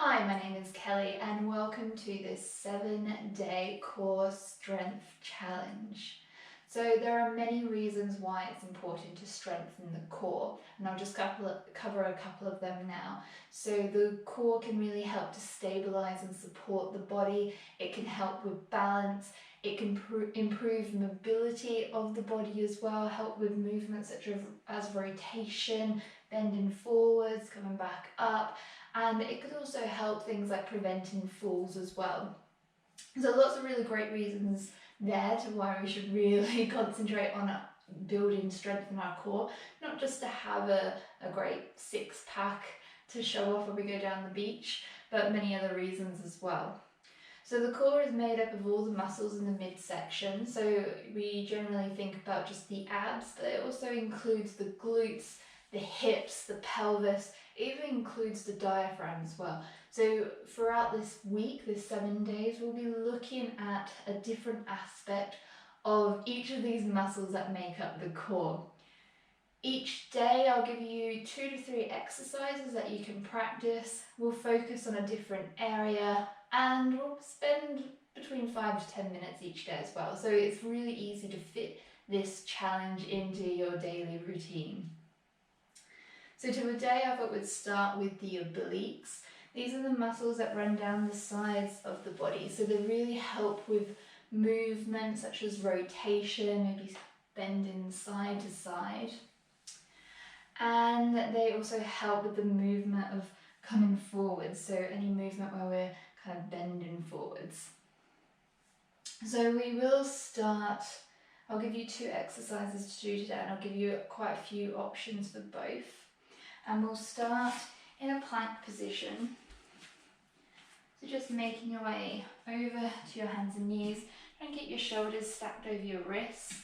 Hi, my name is Kelly and welcome to this 7-day core strength challenge. So there are many reasons why it's important to strengthen the core, and I'll just cover a couple of them now. So the core can really help to stabilize and support the body. It can help with balance. It can improve mobility of the body as well, help with movements such as rotation, bending forwards, coming back up. And it could also help things like preventing falls as well. So lots of really great reasons there to why we should really concentrate on building strength in our core, not just to have a great six-pack to show off when we go down the beach, but many other reasons as well. So the core is made up of all the muscles in the midsection, so we generally think about just the abs, but it also includes the glutes, the hips, the pelvis. It even includes the diaphragm as well. So throughout this week, this 7 days, we'll be looking at a different aspect of each of these muscles that make up the core. Each day I'll give you 2 to 3 exercises that you can practice. We'll focus on a different area and we'll spend between 5 to 10 minutes each day as well. So it's really easy to fit this challenge into your daily routine. So today I thought we'd start with the obliques. These are the muscles that run down the sides of the body. So they really help with movement such as rotation, maybe bending side to side. And they also help with the movement of coming forwards. So any movement where we're kind of bending forwards. So we will start, I'll give you 2 exercises to do today and I'll give you quite a few options for both. And we'll start in a plank position. So just making your way over to your hands and knees and get your shoulders stacked over your wrists.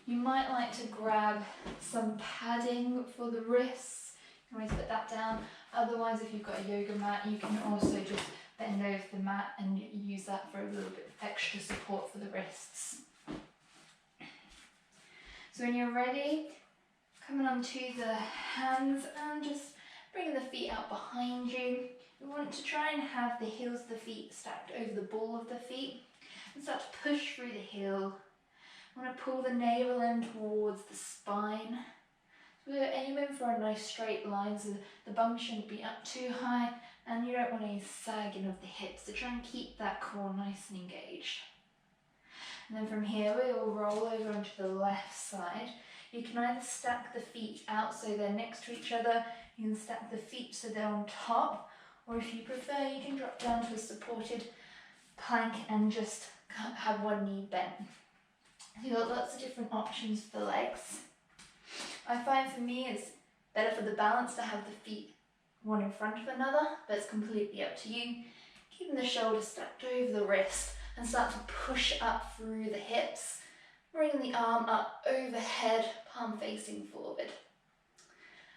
You might like to grab some padding for the wrists. You can always put that down. Otherwise, if you've got a yoga mat, you can also just bend over the mat and use that for a little bit of extra support for the wrists. So when you're ready, coming onto the hands and just bringing the feet out behind you. We want to try and have the heels of the feet stacked over the ball of the feet and start to push through the heel. We want to pull the navel in towards the spine. So we're aiming for a nice straight line so the bum shouldn't be up too high and you don't want any sagging of the hips to try and keep that core nice and engaged. And then from here we will roll over onto the left side. You can either stack the feet out so they're next to each other, you can stack the feet so they're on top, or if you prefer you can drop down to a supported plank and just have one knee bent. You've got lots of different options for the legs. I find for me it's better for the balance to have the feet one in front of another, but it's completely up to you. Keeping the shoulders stacked over the wrist and start to push up through the hips. Bring the arm up overhead, palm facing forward.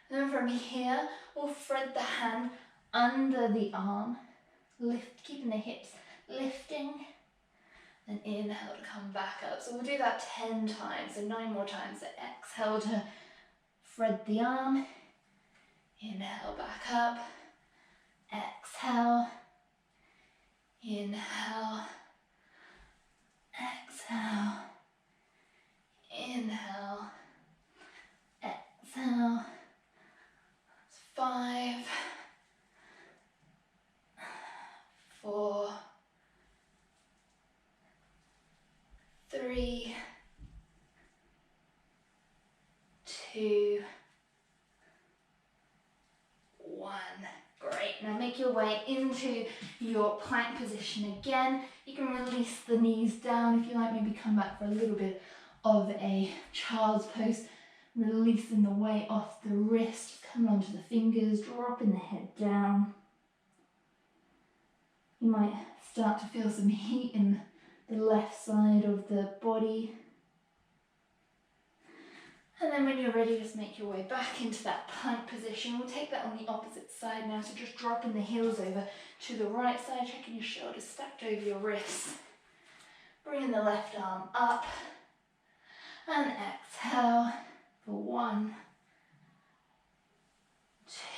And then from here, we'll thread the hand under the arm, keeping the hips lifting, and inhale to come back up. So we'll do that 10 times, so 9 more times. So exhale to thread the arm, inhale back up, exhale, inhale, exhale, inhale, exhale. That's 5, 4, 3, 2, 1. Great. Now make your way into your plank position again. You can release the knees down if you like, maybe come back for a little bit of a child's pose, releasing the weight off the wrist, coming onto the fingers, dropping the head down. You might start to feel some heat in the left side of the body. And then when you're ready, just make your way back into that plank position. We'll take that on the opposite side now, so just dropping the heels over to the right side, checking your shoulders stacked over your wrists. Bringing the left arm up and exhale for 1,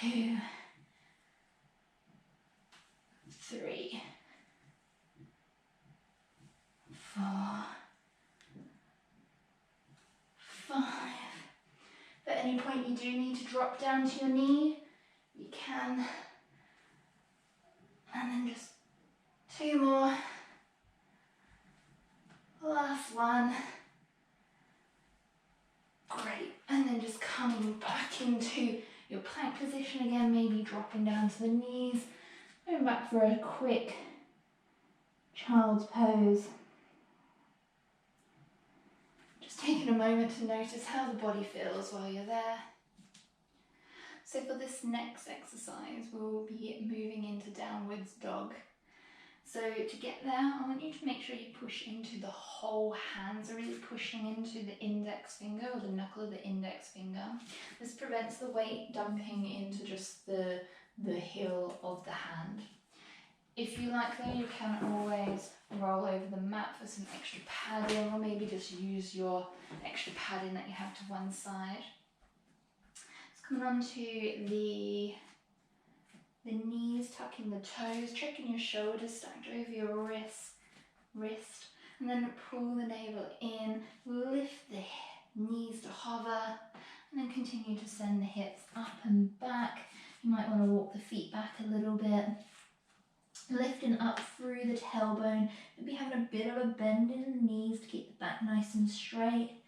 2, 3, 4, 5. If at any point you do need to drop down to your knee, you can. And then just 2 more. Last one. Great. And then just coming back into your plank position again, maybe dropping down to the knees. Going back for a quick child's pose. Just taking a moment to notice how the body feels while you're there. So for this next exercise, we'll be moving into downwards dog. So to get there, I want you to make sure you push into the whole hand, so really pushing into the index finger or the knuckle of the index finger. This prevents the weight dumping into just the heel of the hand. If you like though, you can always roll over the mat for some extra padding, or maybe just use your extra padding that you have to one side. Let's come on to the knees, tucking the toes, checking your shoulders stacked over your wrist, and then pull the navel in, lift the knees to hover, and then continue to send the hips up and back. You might want to walk the feet back a little bit, lifting up through the tailbone, maybe having a bit of a bend in the knees to keep the back nice and straight.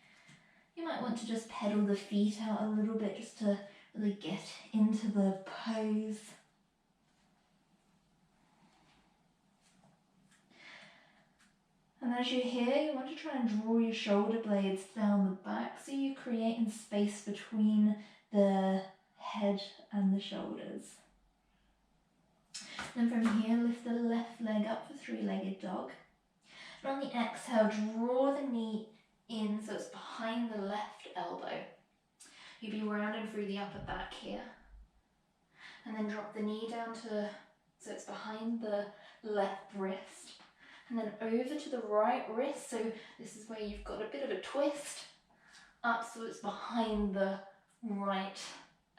You might want to just pedal the feet out a little bit just to really get into the pose. And as you're here, you want to try and draw your shoulder blades down the back so you're creating space between the head and the shoulders. Then from here, lift the left leg up for three-legged dog. And on the exhale, draw the knee in so it's behind the left elbow. You'll be rounding through the upper back here. And then drop the knee down so it's behind the left wrist. And then over to the right wrist, so this is where you've got a bit of a twist, up so it's behind the right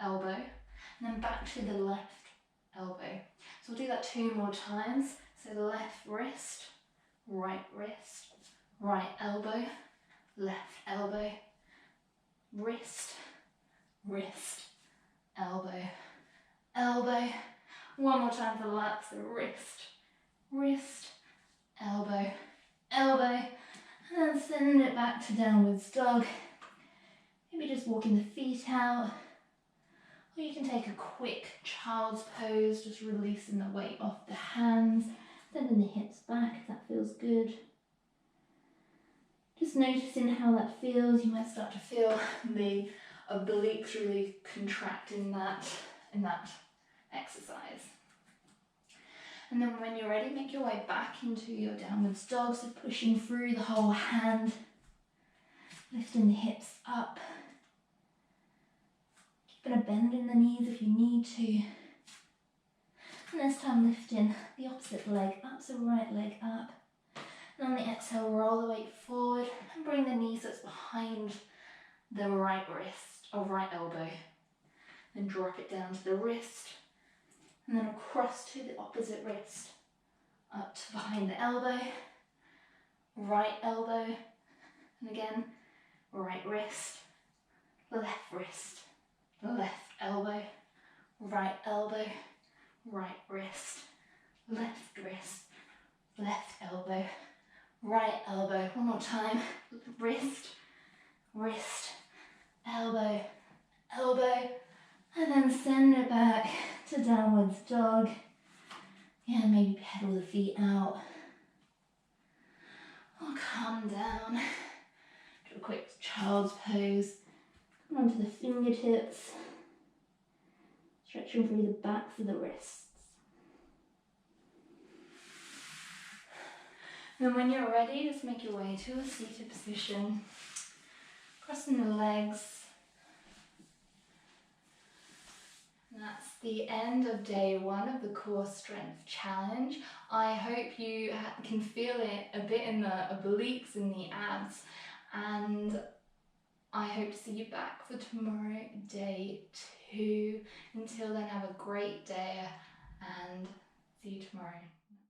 elbow, and then back to the left elbow. So we'll do that 2 more times. So left wrist, right elbow, left elbow, wrist, elbow, elbow. One more time for the lats, so wrist, elbow, elbow, and then send it back to downwards dog. Maybe just walking the feet out, or you can take a quick child's pose, just releasing the weight off the hands, sending the hips back if that feels good. Just noticing how that feels. You might start to feel the obliques really contract in that exercise. And then when you're ready, make your way back into your downwards dog, so pushing through the whole hand, lifting the hips up, keeping a bend in the knees if you need to. And this time lifting the opposite leg up, so right leg up. And on the exhale, roll the weight forward and bring the knee so it's behind the right wrist or right elbow. Then drop it down to the wrist. And then across to the opposite wrist, up to behind the elbow, right elbow, and again, right wrist, left elbow, right elbow, right wrist, left elbow, right elbow. One more time, wrist, elbow, and then send it back to downwards dog. Yeah, maybe pedal the feet out. Or come down. Do a quick child's pose. Come onto the fingertips. Stretching through the backs of the wrists. And when you're ready, just make your way to a seated position. Crossing the legs. That's the end of day 1 of the core strength challenge. I hope you can feel it a bit in the obliques and the abs, and I hope to see you back for tomorrow, day 2. Until then, have a great day and See you tomorrow.